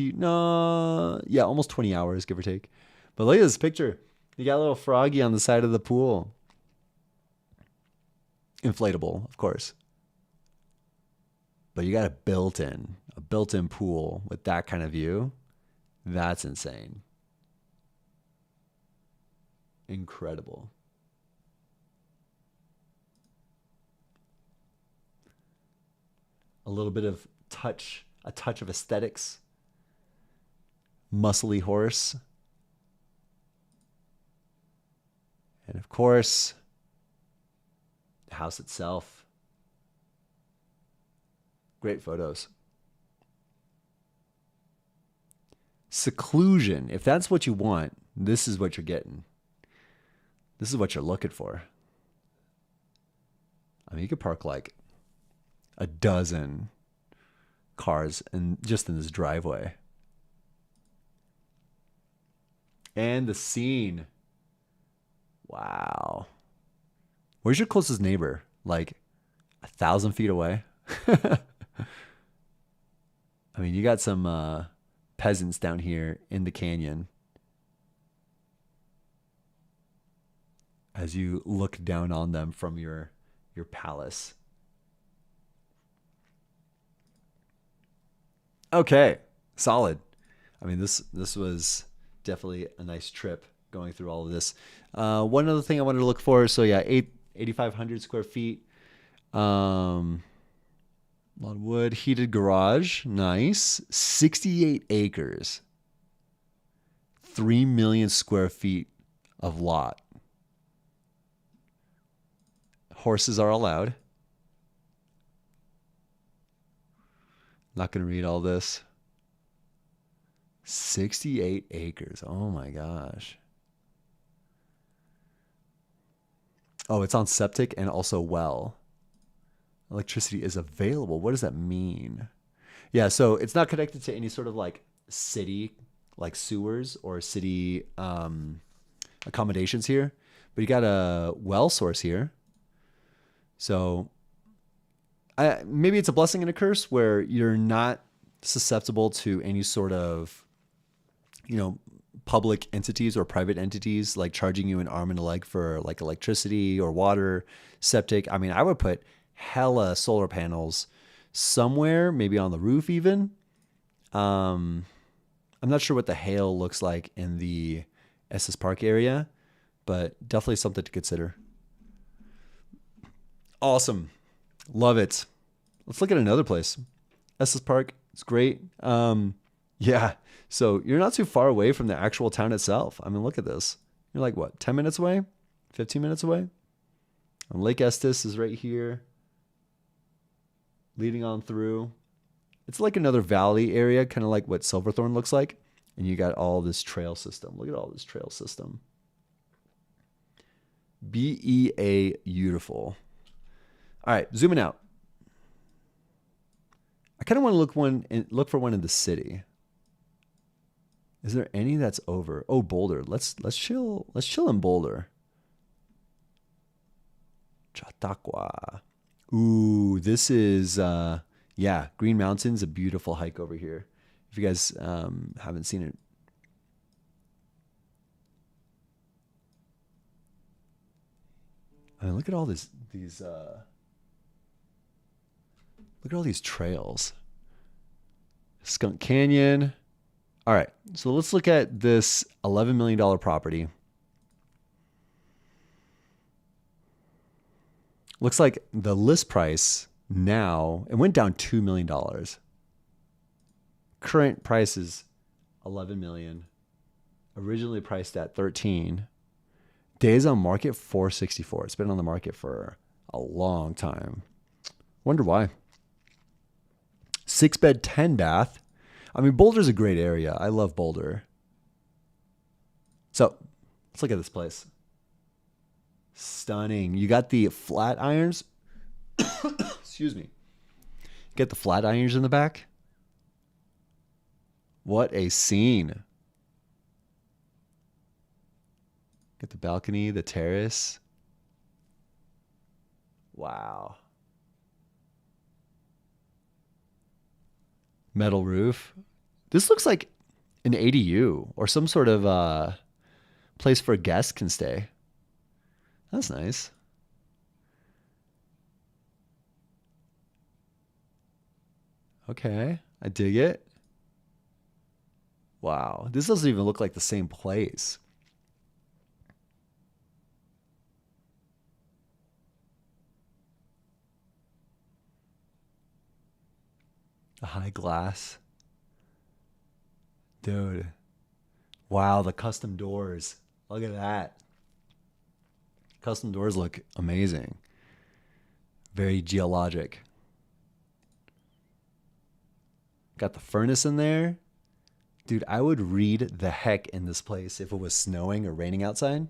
20 hours, give or take. But look at this picture. You got a little froggy on the side of the pool. Inflatable, of course. But you got a built-in pool with that kind of view. That's insane. Incredible. A little bit of a touch of aesthetics. Muscly horse. And of course, the house itself. Great photos. Seclusion. If that's what you want, this is what you're getting. This is what you're looking for. I mean, you could park like a dozen cars just in this driveway. And the scene. Wow. Where's your closest neighbor? Like 1,000 feet away? I mean, you got some peasants down here in the canyon. As you look down on them from your palace. Okay, solid. I mean, this was definitely a nice trip going through all of this. One other thing I wanted to look for. So yeah, 8,500 square feet. A lot of wood, heated garage, nice. 68 acres. 3 million square feet of lot. Horses are allowed. Not going to read all this. 68 acres. Oh my gosh. Oh, it's on septic and also well. Electricity is available. What does that mean? Yeah, so it's not connected to any sort of like city, like sewers or city accommodations here. But you got a well source here. So maybe it's a blessing and a curse where you're not susceptible to any sort of, public entities or private entities like charging you an arm and a leg for like electricity or water, septic. I mean, I would put hella solar panels somewhere, maybe on the roof even. I'm not sure what the hail looks like in the Estes Park area, but definitely something to consider. Awesome. Love it. Let's look at another place. Estes Park. It's great. Yeah. So you're not too far away from the actual town itself. I mean, look at this. You're like, what, 10 minutes away? 15 minutes away? And Lake Estes is right here. Leading on through. It's like another valley area, kind of like what Silverthorne looks like. And you got all this trail system. Look at all this trail system. BEA beautiful. All right, zooming out. I kind of want to look for one in the city. Is there any that's over? Oh, Boulder. Let's chill. Let's chill in Boulder. Chautauqua. Ooh, this is Green Mountain's a beautiful hike over here. If you guys haven't seen it. I mean, look at all these look at all these trails. Skunk Canyon. All right, so let's look at this $11 million property. Looks like the list price now, it went down $2 million. Current price is $11 million. Originally priced at 13. Days on market 464. It's been on the market for a long time. Wonder why. 6-bed, 10-bath. I mean, Boulder's a great area. I love Boulder. So let's look at this place. Stunning. You got the flat irons. Excuse me. Get the flat irons in the back. What a scene. Get the balcony, the terrace. Wow. Metal roof. This looks like an ADU or some sort of place for a guest can stay. That's nice. Okay, I dig it. Wow, this doesn't even look like the same place. A high glass. Dude. Wow, the custom doors. Look at that. Custom doors look amazing. Very geologic. Got the furnace in there. Dude, I would read the heck in this place if it was snowing or raining outside.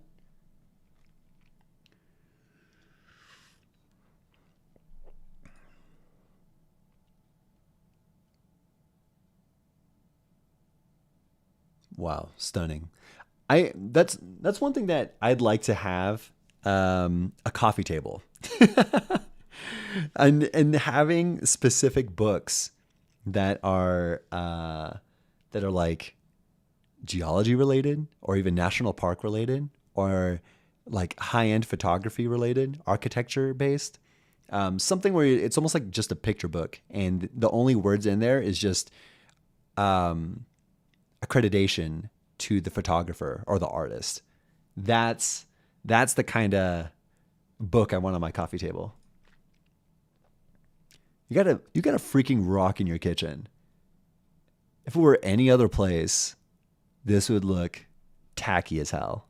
Wow, stunning. I that's one thing that I'd like to have, a coffee table. And having specific books that are like geology related or even national park related or like high end photography related, architecture based. Something where it's almost like just a picture book and the only words in there is just um, accreditation to the photographer or the artist. That's that's the kind of book I want on my coffee table. You got a freaking rock in your kitchen. If it were any other place, this would look tacky as hell.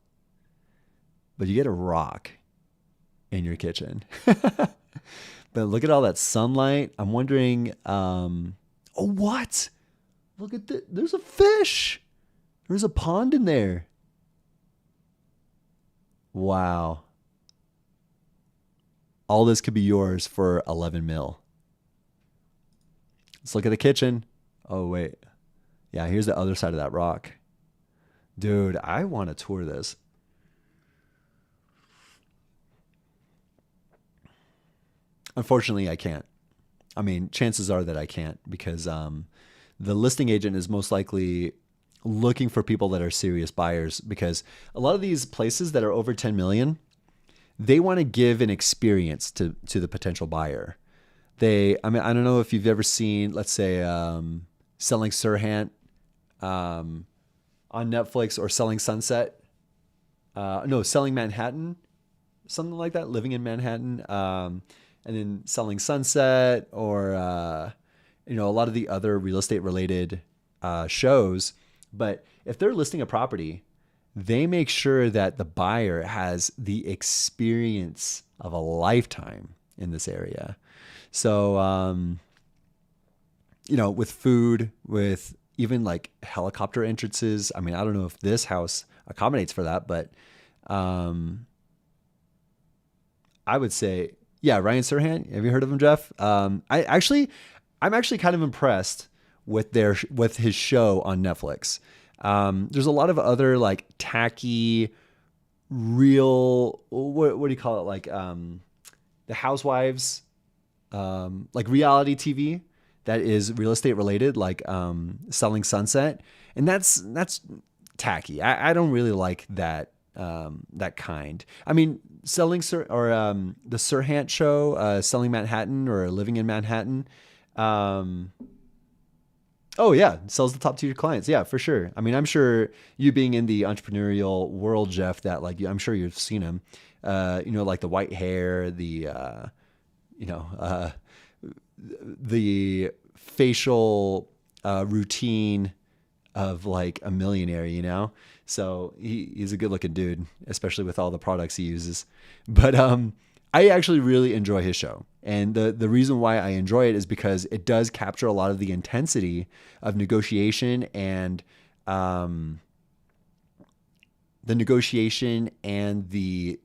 But you get a rock in your kitchen. But look at all that sunlight. I'm wondering, oh, what? Look at the, there's a fish. There's a pond in there. Wow. All this could be yours for 11 mil. Let's look at the kitchen. Oh, wait. Yeah, here's the other side of that rock. Dude, I want to tour this. Unfortunately, I can't. I mean, chances are that I can't because the listing agent is most likely looking for people that are serious buyers because a lot of these places that are over 10 million, they want to give an experience to the potential buyer. I mean, I don't know if you've ever seen, let's say, Selling Sirhan um, on Netflix or Selling Sunset. No, Selling Manhattan, something like that, Living in Manhattan. And then Selling Sunset or, a lot of the other real estate related shows. But if they're listing a property, they make sure that the buyer has the experience of a lifetime in this area. So, with food, with even like helicopter entrances. I mean, I don't know if this house accommodates for that, but um, I would say, yeah, Ryan Serhant. Have you heard of him, Jeff? I'm actually kind of impressed with his show on Netflix. There's a lot of other like tacky, real. What do you call it? Like the Housewives, like reality TV that is real estate related, like Selling Sunset, and that's tacky. I don't really like that kind. I mean, the Sirhan show, Selling Manhattan or Living in Manhattan. Um, oh yeah, sells the top tier clients. Yeah, for sure. I mean, I'm sure you being in the entrepreneurial world, Jeff, that like I'm sure you've seen him. Like the white hair, you know, uh, the facial routine of like a millionaire, So he's a good looking dude, especially with all the products he uses. But I actually really enjoy his show. And the reason why I enjoy it is because it does capture a lot of the intensity of negotiation and the negotiation and the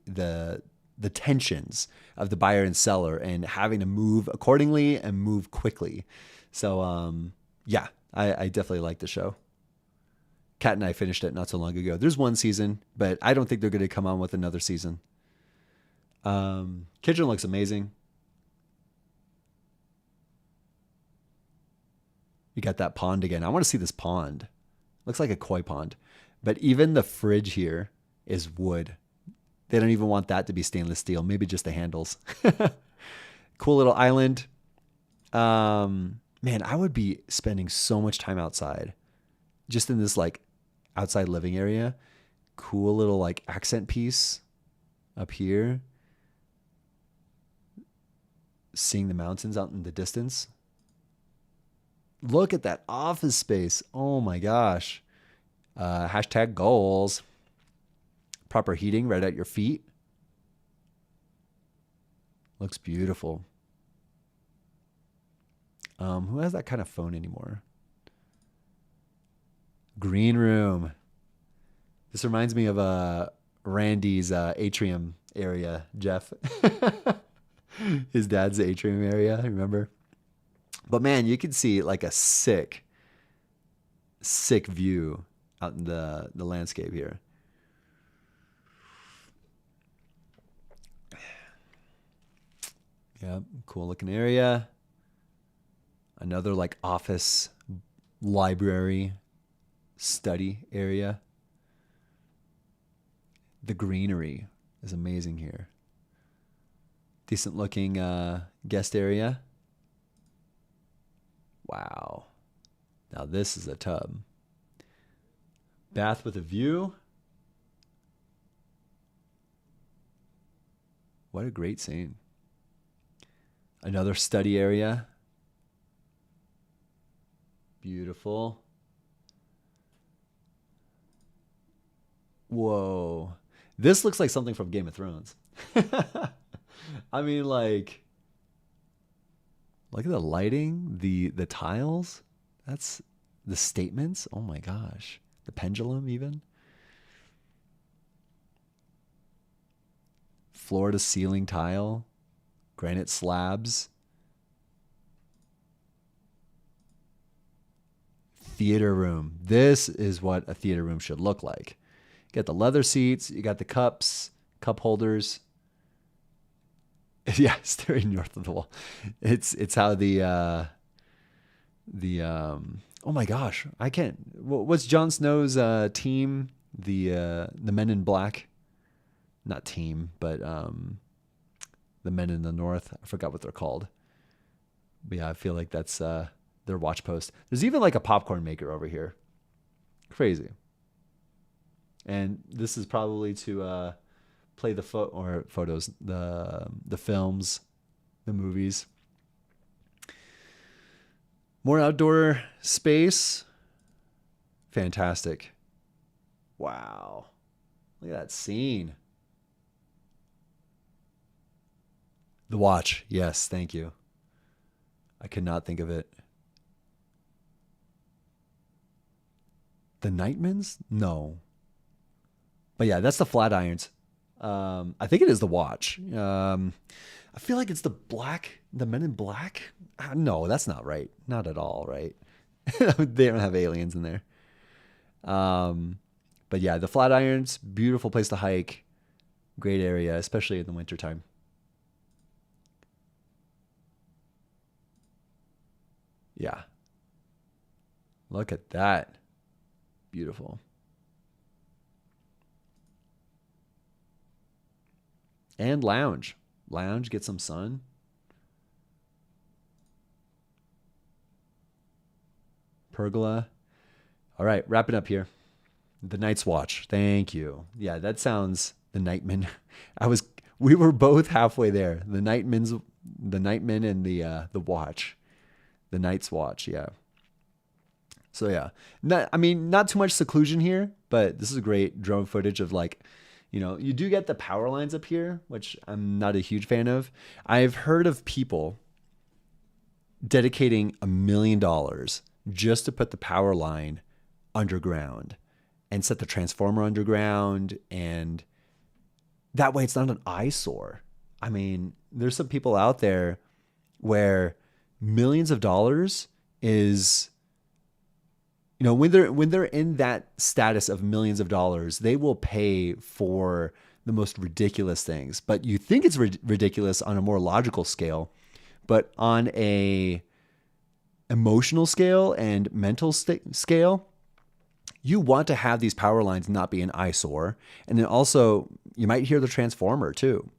tensions of the buyer and seller and having to move accordingly and move quickly. So yeah, I definitely like the show. Kat and I finished it not so long ago. There's one season, but I don't think they're going to come on with another season. Kitchen looks amazing. You got that pond again. I want to see this pond. Looks like a koi pond. But even the fridge here is wood. They don't even want that to be stainless steel. Maybe just the handles. Cool little island. Man, I would be spending so much time outside. Just in this like outside living area. Cool little like accent piece up here. Seeing the mountains out in the distance. Look at that office space. Oh my gosh. Hashtag goals. Proper heating right at your feet. Looks beautiful. Who has that kind of phone anymore? Green room. This reminds me of Randy's atrium area, Jeff. His dad's atrium area, remember? But man, you can see like a sick view out in the landscape here. Yeah, cool looking area. Another like office, library, study area. The greenery is amazing here. Decent looking guest area. Wow. Now this is a tub. Bath with a view. What a great scene. Another study area. Beautiful. Whoa. This looks like something from Game of Thrones. I mean, like, look at the lighting, the tiles. That's the statements. Oh my gosh. The pendulum even. Floor to ceiling tile. Granite slabs. Theater room. This is what a theater room should look like. You got the leather seats. You got the cups, cup holders. Yeah, staring north of the wall. It's how the oh my gosh, I can't. What's Jon Snow's team? The Men in Black, not team, but the Men in the North. I forgot what they're called. But yeah, I feel like that's their watch post. There's even like a popcorn maker over here. Crazy. And this is probably to play the photos, the films, the movies. More outdoor space. Fantastic. Wow. Look at that scene. The watch. Yes, thank you. I could not think of it. The Nightmans? No. But yeah, that's the Flatirons. I think it is the watch. I feel like it's the Men in Black. No, that's not right. Not at all, right? They don't have aliens in there. But yeah, the Flatirons, beautiful place to hike. Great area, especially in the wintertime. Yeah. Look at that. Beautiful. And lounge. Lounge, get some sun. Pergola. All right, wrapping up here. The Night's Watch. Thank you. Yeah, that sounds the Nightmen. We were both halfway there. The Nightmen and the Watch. The Night's Watch, yeah. So yeah. Not too much seclusion here, but this is great drone footage of like, you do get the power lines up here, which I'm not a huge fan of. I've heard of people dedicating $1 million just to put the power line underground and set the transformer underground. And that way it's not an eyesore. I mean, there's some people out there where millions of dollars is, when they're in that status of millions of dollars, they will pay for the most ridiculous things. But you think it's ridiculous on a more logical scale, but on a emotional scale and mental scale, you want to have these power lines not be an eyesore. And then also, you might hear the transformer too.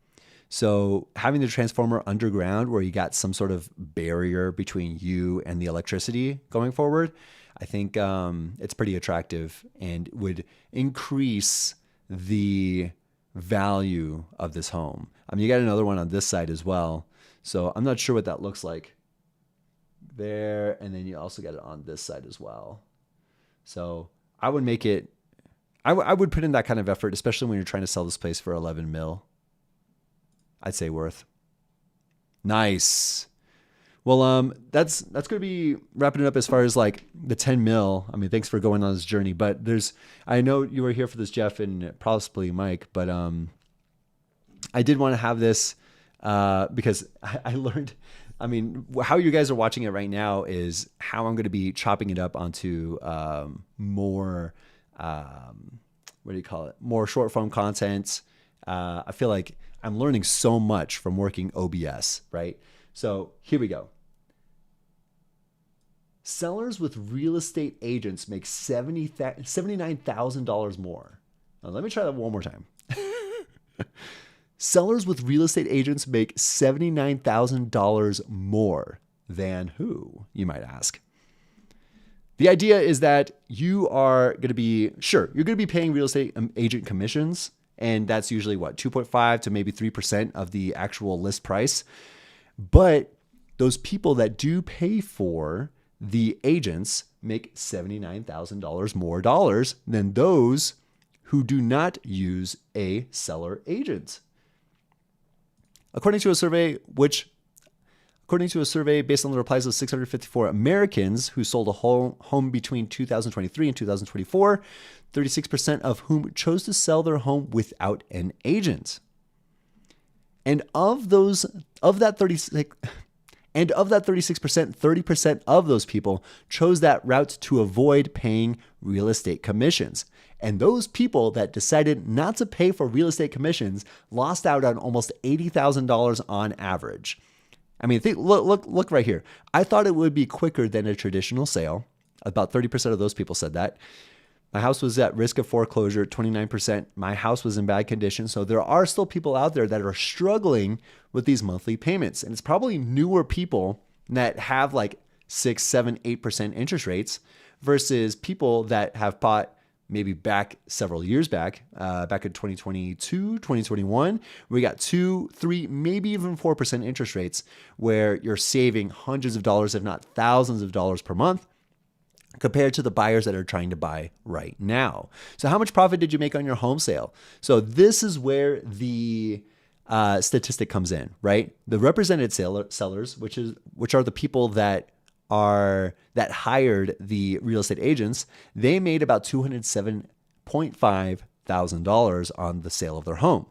So having the transformer underground where you got some sort of barrier between you and the electricity going forward, I think it's pretty attractive and would increase the value of this home. You got another one on this side as well. So I'm not sure what that looks like. there, and then you also get it on this side as well. So I would make it, I would put in that kind of effort, especially when you're trying to sell this place for 11 mil. I'd say worth. Nice. Well, that's going to be wrapping it up as far as like the 10 mil. I mean, thanks for going on this journey, but I know you were here for this, Jeff, and possibly Mike, but I did want to have this because I learned, I mean, how you guys are watching it right now is how I'm going to be chopping it up onto more, what do you call it? More short form content. I feel like I'm learning so much from working OBS, right? So here we go. Sellers with real estate agents make $79,000 more. Now, let me try that one more time. Sellers with real estate agents make $79,000 more than who, you might ask. The idea is that you are going to be, sure, you're going to be paying real estate agent commissions, and that's usually what, 2.5 to maybe 3% of the actual list price. But those people that do pay for the agents make $79,000 more dollars than those who do not use a seller agent. According to a survey based on the replies of 654 Americans who sold a home between 2023 and 2024, 36% of whom chose to sell their home without an agent. And of that 36%, 30% of those people chose that route to avoid paying real estate commissions. And those people that decided not to pay for real estate commissions lost out on almost $80,000 on average. I mean, look right here. I thought it would be quicker than a traditional sale. About 30% of those people said that. My house was at risk of foreclosure, 29%. My house was in bad condition. So there are still people out there that are struggling with these monthly payments. And it's probably newer people that have like 6, 7, 8% interest rates versus people that have bought maybe back several years back in 2022, 2021, we got 2, 3, maybe even 4% interest rates where you're saving hundreds of dollars, if not thousands of dollars per month, compared to the buyers that are trying to buy right now. So how much profit did you make on your home sale? So this is where the statistic comes in, right? The represented sellers, which are the people that hired the real estate agents, they made about $207.5 thousand on the sale of their home.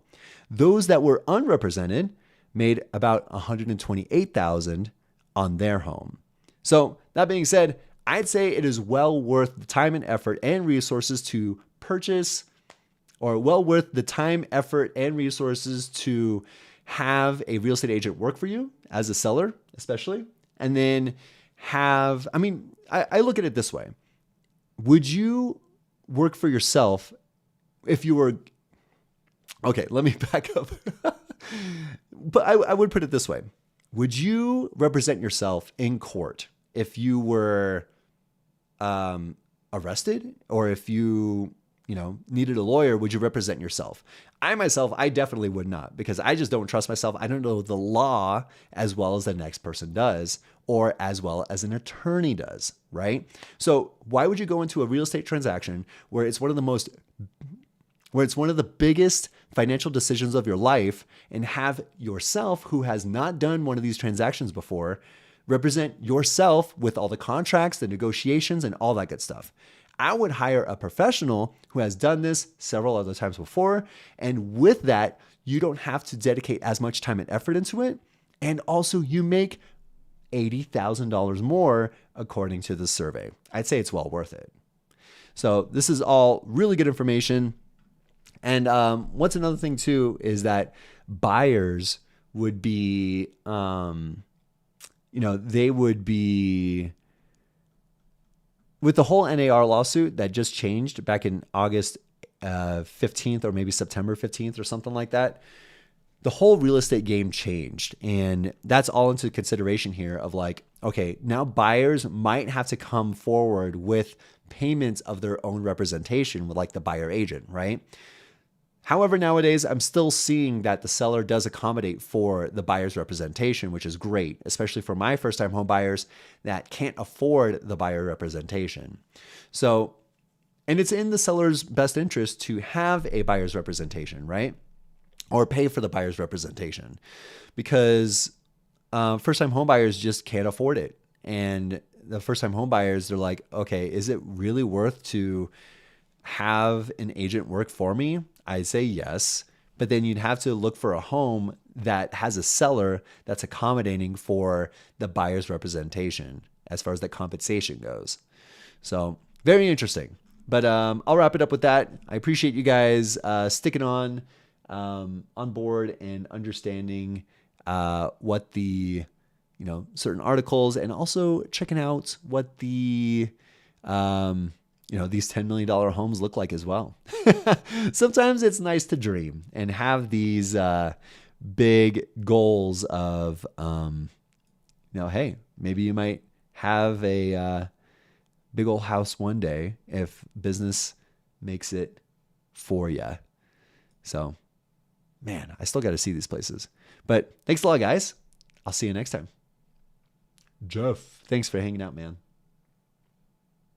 Those that were unrepresented made about $128,000 on their home. So that being said, I'd say it is well worth the time and effort and resources to purchase, or well worth the time, effort, and resources to have a real estate agent work for you as a seller, especially. And then I look at it this way. Would you work for yourself if you were, okay, let me back up. But I would put it this way. Would you represent yourself in court if you were arrested, or if you needed a lawyer? Would you represent yourself? I definitely would not, because I just don't trust myself. I don't know the law as well as the next person does, or as well as an attorney does, right? So why would you go into a real estate transaction where it's one of the biggest financial decisions of your life, and have yourself, who has not done one of these transactions before, represent yourself with all the contracts, the negotiations, and all that good stuff? I would hire a professional who has done this several other times before. And with that, you don't have to dedicate as much time and effort into it. And also you make $80,000 more according to the survey. I'd say it's well worth it. So this is all really good information. And what's another thing too is that buyers would be, they would be, with the whole NAR lawsuit that just changed back in August 15th, or maybe September 15th or something like that, the whole real estate game changed. And that's all into consideration here of like, okay, now buyers might have to come forward with payments of their own representation with like the buyer agent, right? However, nowadays, I'm still seeing that the seller does accommodate for the buyer's representation, which is great, especially for my first time home buyers that can't afford the buyer representation. So, and it's in the seller's best interest to have a buyer's representation, right? Or pay for the buyer's representation, because first time home buyers just can't afford it. And the first time home buyers, they're like, okay, is it really worth to have an agent work for me? I say yes, but then you'd have to look for a home that has a seller that's accommodating for the buyer's representation as far as the compensation goes. So very interesting. But I'll wrap it up with that. I appreciate you guys sticking on board and understanding what the certain articles, and also checking out what the these $10 million homes look like as well. Sometimes it's nice to dream and have these big goals of, hey, maybe you might have a big old house one day if business makes it for you. So, man, I still got to see these places. But thanks a lot, guys. I'll see you next time. Jeff, thanks for hanging out, man.